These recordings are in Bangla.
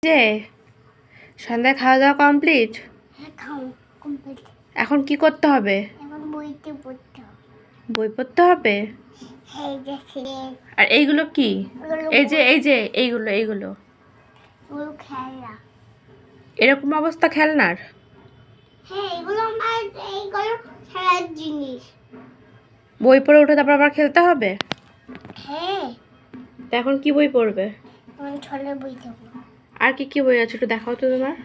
যে সন্ধ্যায় খাওয়া দাওয়া কমপ্লিট? এখন কি করতে হবে? বই পড়তে হবে। আর এইগুলো কি? এইগুলো এরকম অবস্থা খেলনার? বই পড়ে উঠে তারপর আবার খেলতে হবে? তো এখন কি বই পড়বে? আর কি কি বই আছে একটু দেখাও তো তোমার।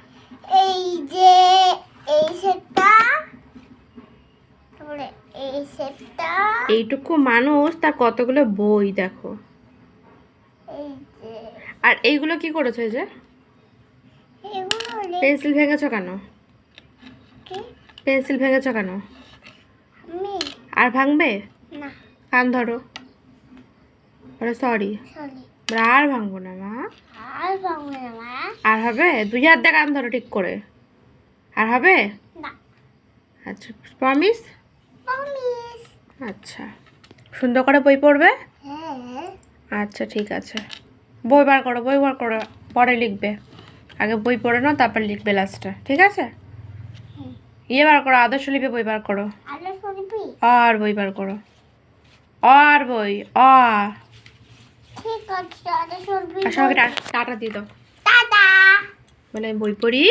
এইটুকু মানুষ তার কতগুলো বই দেখো। আর এইগুলো কি করেছো? এই যে পেন্সিল ভেঙেছো কেন? পেন্সিল ভেঙেছো কেন? আর ভাঙবে না? কান ধরো, সরি। আর ভাঙবো না মা। আর হবে? 2 হাত দিয়ে কান ধরো ঠিক করে। আর হবে না? আচ্ছা, প্রমিস? আচ্ছা, সুন্দর করে বই পড়বে। আচ্ছা ঠিক আছে, বই বার করো, পরে লিখবে। আগে বই পড়ে নাও, তারপর লিখবে লাস্টে, ঠিক আছে? বার করো, আদর্শ লিপি বই বার করো। আর বই বার করো। আর বই সবাইকে টাটা দিয়ে দাও। বলে বই পড়ি।